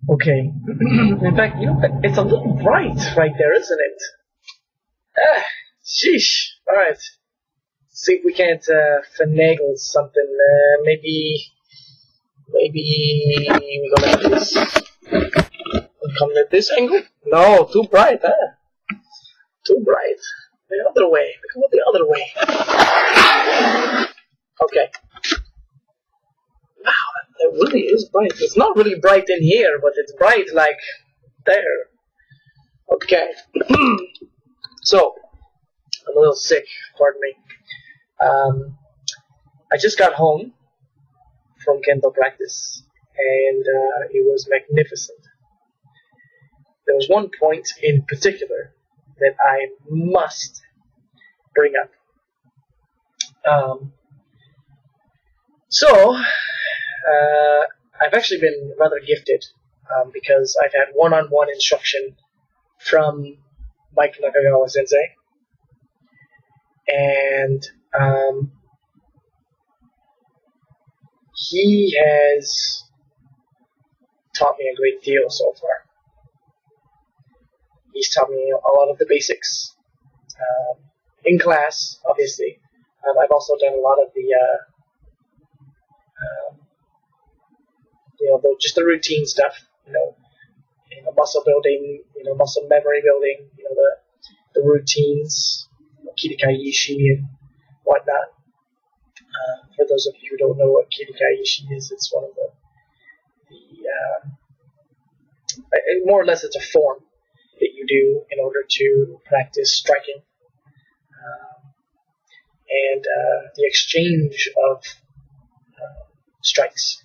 Okay. In fact, you know, it's a little bright right there, isn't it? Ah, sheesh. All right. See if we can't finagle something. Maybe we go like this. We come at this angle. No, too bright, huh? Too bright. The other way. We go the other way. Okay. Wow, it really is bright. It's not really bright in here, but it's bright like there. Okay. So, I'm a little sick, pardon me. I just got home from Kendo practice, and it was magnificent. There was one point in particular that I must bring up. I've actually been rather gifted because I've had one-on-one instruction from Mike Nakagawa Sensei, and he has taught me a great deal so far. He's taught me a lot of the basics in class, obviously. I've also done a lot of the just the routine stuff, muscle building, muscle memory building, the routines, Kirikai Ishi and whatnot. For those of you who don't know what Kirikai Ishi is, it's one of the more or less it's a form that you do in order to practice striking and the exchange of strikes.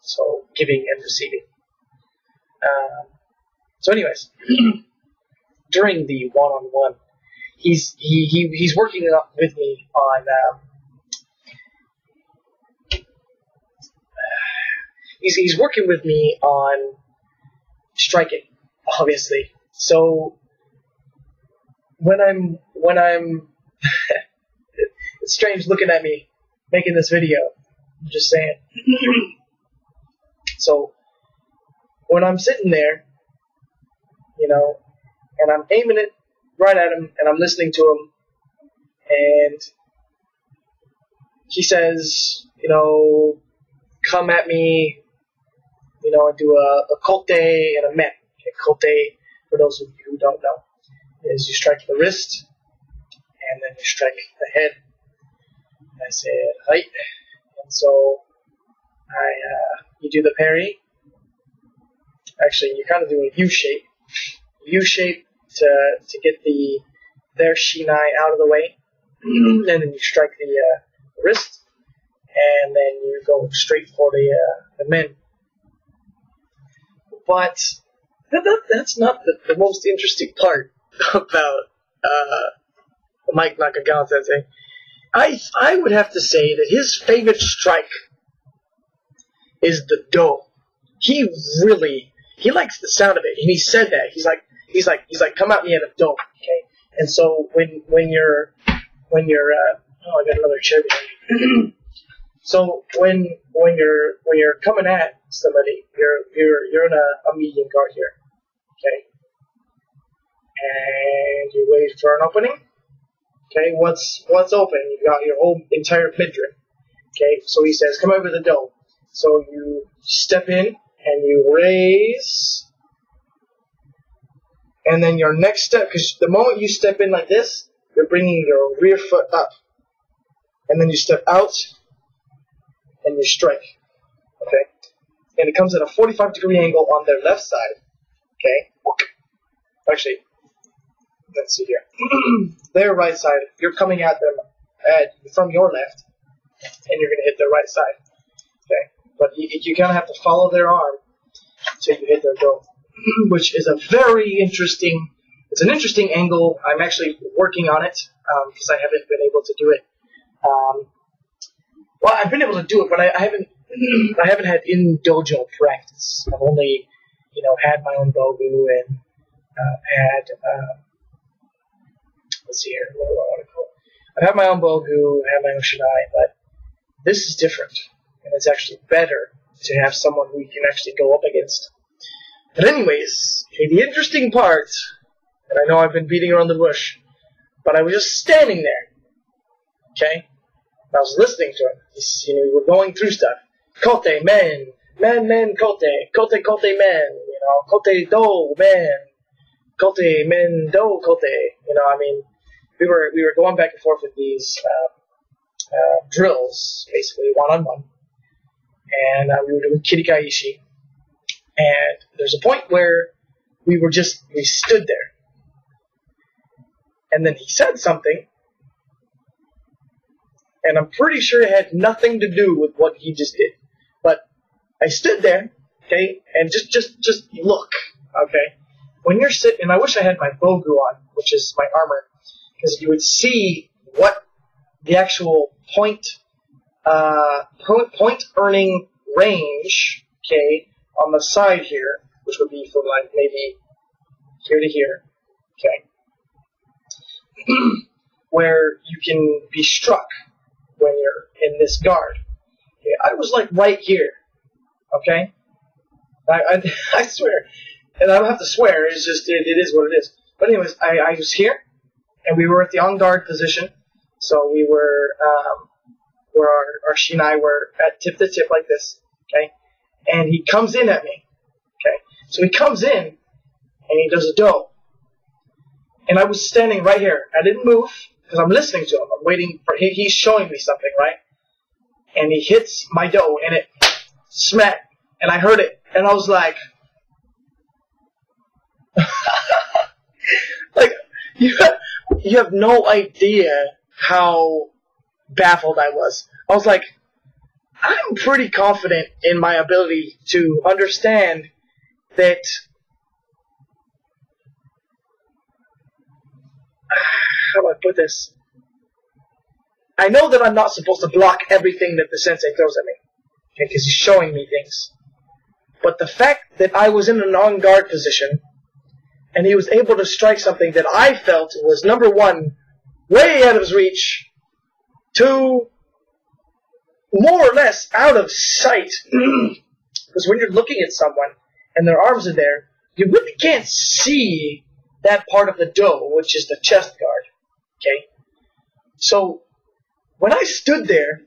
So giving and receiving. So anyways, during the one-on-one, he's working with me on he's working with me on striking, obviously. So when I'm it's strange looking at me making this video. I'm just saying. So when I'm sitting there, and I'm aiming it right at him, and I'm listening to him, and he says, come at me, and do a kote and a men. Okay, kote, for those of you who don't know, is you strike the wrist, and then you strike the head. And I said, right. And so you do the parry. Actually, you kind of do a U-shape. U-shape to get their shinai out of the way. And then you strike the wrist. And then you go straight for the men. But that's not the most interesting part about Mike Nakagawa Sensei. I would have to say that his favorite strike is the do. He likes the sound of it, and he said that. He's like, come at me at a do, okay? And so when you're I got another chair behind me. So when you're coming at somebody, you're in a medium guard here, okay? And you wait for an opening. Okay, what's open? You've got your whole entire midriff. Okay, so he says, come over the do. So you step in and you raise, and then your next step, because the moment you step in like this, you're bringing your rear foot up, and then you step out and you strike. Okay, and it comes at a 45-degree angle on their left side. Okay, actually, let's see here. Their right side, you're coming at them from your left, and you're going to hit their right side. Okay, but you kind of have to follow their arm till you hit their do, which is a very interesting. It's an interesting angle. I'm actually working on it because I haven't been able to do it. Well, I've been able to do it, but I haven't. I haven't had in dojo practice. I've only, had my own bogu and had. Let's see here. What do I want to call it? I have my own bogu, I have my own shinai, but this is different, and it's actually better to have someone who you can actually go up against. But anyways, okay, the interesting part, and I know I've been beating around the bush, but I was just standing there, okay? I was listening to him. We were going through stuff. Kote, men, kote, kote, men, kote, do, men, kote, men, do, kote. We were going back and forth with these drills, basically, one-on-one. And we were doing kirikaishi. And there's a point where we stood there. And then he said something, and I'm pretty sure it had nothing to do with what he just did. But I stood there, okay, and just look, okay. When you're sitting, and I wish I had my bogu on, which is my armor, because you would see what the actual point earning range, okay, on the side here, which would be from like maybe here to here, okay, where you can be struck when you're in this guard. Okay, I was like right here, okay? I swear, and I don't have to swear, it's just, it is what it is. But anyways, I was here, and we were at the on guard position, so we were, where our shinai were at tip to tip like this, okay? And he comes in at me, okay? So he comes in, and he does a do. And I was standing right here. I didn't move, because I'm listening to him. I'm waiting for he's showing me something, right? And he hits my do, and it smacked, and I heard it, and I was like, like, you have no idea how baffled I was. I was like, I'm pretty confident in my ability to understand that how do I put this? I know that I'm not supposed to block everything that the sensei throws at me, okay, because he's showing me things. But the fact that I was in an on-guard position, and he was able to strike something that I felt was, number one, way out of his reach, two, more or less out of sight. Because when you're looking at someone, and their arms are there, you really can't see that part of the do, which is the chest guard, okay? So, when I stood there,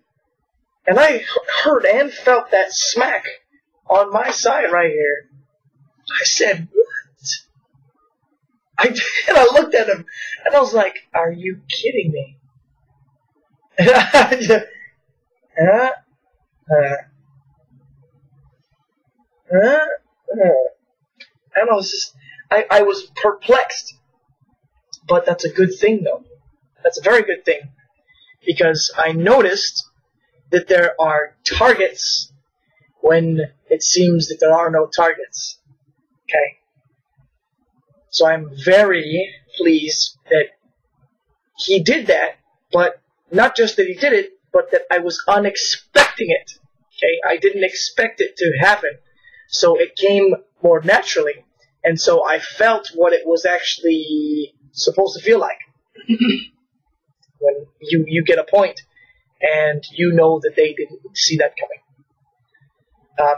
and I heard and felt that smack on my side right here, I said, what? And I looked at him, and I was like, are you kidding me? And I was just, I was perplexed. But that's a good thing, though. That's a very good thing. Because I noticed that there are targets when it seems that there are no targets. Okay? So I'm very pleased that he did that, but not just that he did it, but that I was unexpecting it. Okay? I didn't expect it to happen. So it came more naturally. And so I felt what it was actually supposed to feel like. When you get a point, and you know that they didn't see that coming.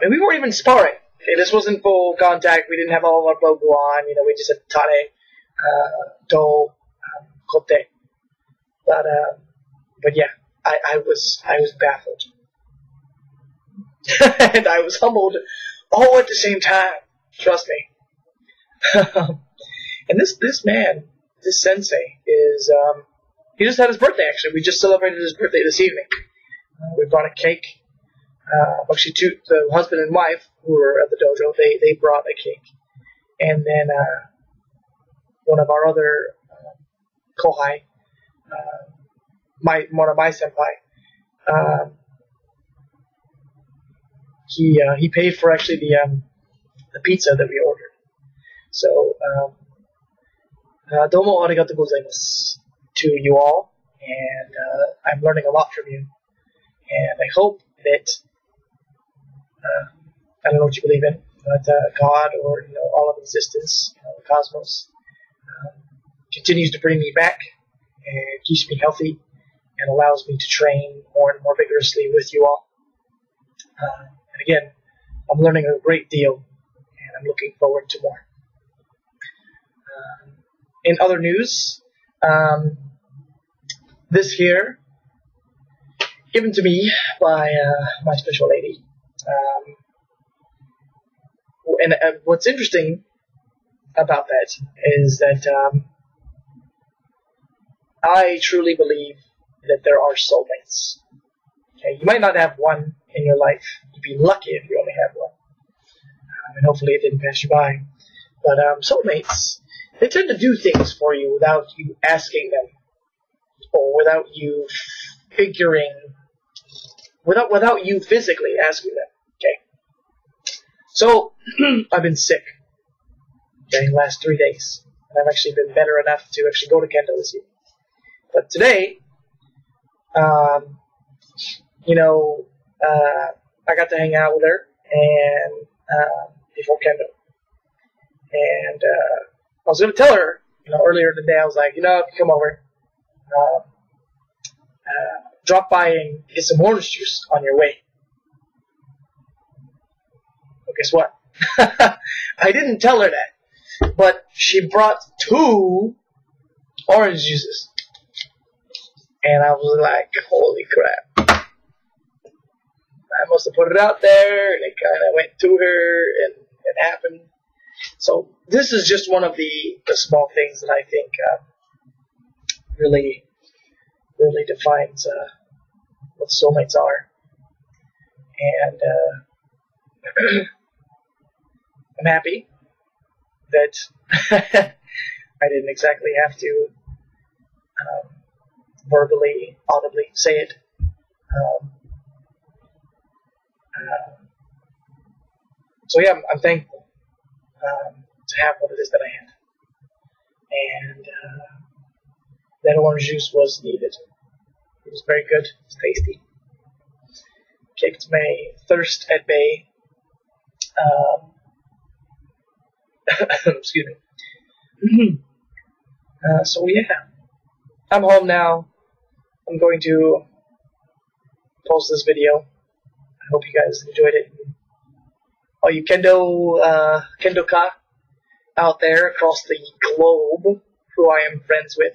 And we weren't even sparring. Okay, this wasn't full contact. We didn't have all of our bogu on. We just had tare, do, kote. But yeah, I was baffled. And I was humbled all at the same time. Trust me. And this man, this sensei, is, he just had his birthday, actually. We just celebrated his birthday this evening. We brought a cake. Actually, the husband and wife who were at the dojo, they brought a cake. And then one of our other kohai, one of my senpai, he paid for actually the pizza that we ordered. So, domo arigatou gozaimasu to you all, and I'm learning a lot from you. And I hope that, I don't know what you believe in, but God or all of existence, the cosmos, continues to bring me back and keeps me healthy and allows me to train more and more vigorously with you all. And again, I'm learning a great deal, and I'm looking forward to more. In other news, this here, given to me by my special lady. And what's interesting about that is that I truly believe that there are soulmates. Okay? You might not have one in your life. You'd be lucky if you only have one. And hopefully it didn't pass you by. But soulmates, they tend to do things for you without you asking them, or without you figuring, without you physically asking them. Okay. So I've been sick. Okay, the last 3 days, and I've actually been better enough to actually go to Kendo this evening. But today, I got to hang out with her and before Kendo, and I was going to tell her, earlier today. I was like, come over, drop by and get some orange juice on your way. Well, guess what? I didn't tell her that, but she brought 2 orange juices. And I was like, holy crap. I must have put it out there, and it kind of went to her, and it happened. So this is just one of the small things that I think really defines what soulmates are. And I'm happy that I didn't exactly have to verbally, audibly say it. So yeah, I'm thankful to have what it is that I had. And that orange juice was needed. It was very good. It's tasty. Kept my thirst at bay. Excuse me. So yeah, I'm home now. I'm going to post this video. I hope you guys enjoyed it. All you Kendoka out there across the globe, who I am friends with,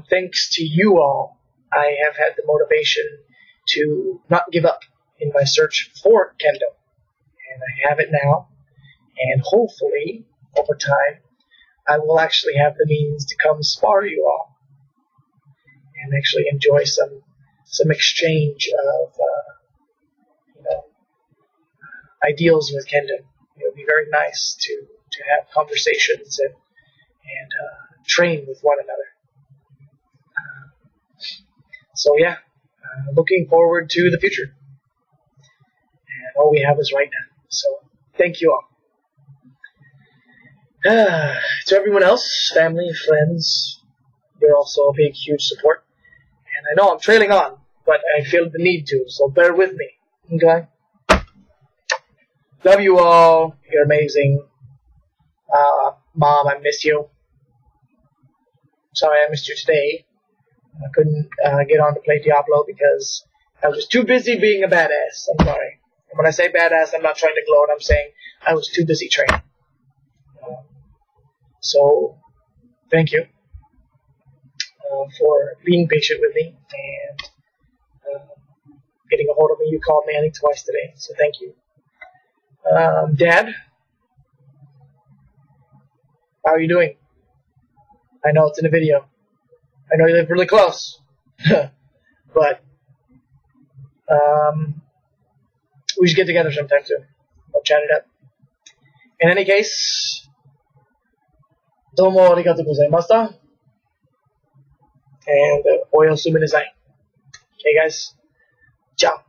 thanks to you all, I have had the motivation to not give up in my search for Kendo. And I have it now. And hopefully, over time, I will actually have the means to come spar you all and actually enjoy some exchange of ideals with Kendo. It would be very nice to have conversations and train with one another. So yeah, looking forward to the future. And all we have is right now. So thank you all. To everyone else, family, friends, you're also a big, huge support. And I know I'm trailing on, but I feel the need to, so bear with me. Okay? Love you all. You're amazing. Mom, I miss you. Sorry I missed you today. I couldn't get on to play Diablo because I was too busy being a badass. I'm sorry. And when I say badass, I'm not trying to gloat. I'm saying I was too busy training. So, thank you for being patient with me and getting a hold of me. You called me, I think, twice today, so thank you. Dad, how are you doing? I know it's in a video. I know you live really close. But we should get together sometime soon. I'll chat it up. In any case, domo arigatou gozaimashita. And oyasumi nasai. Okay, guys? Ciao.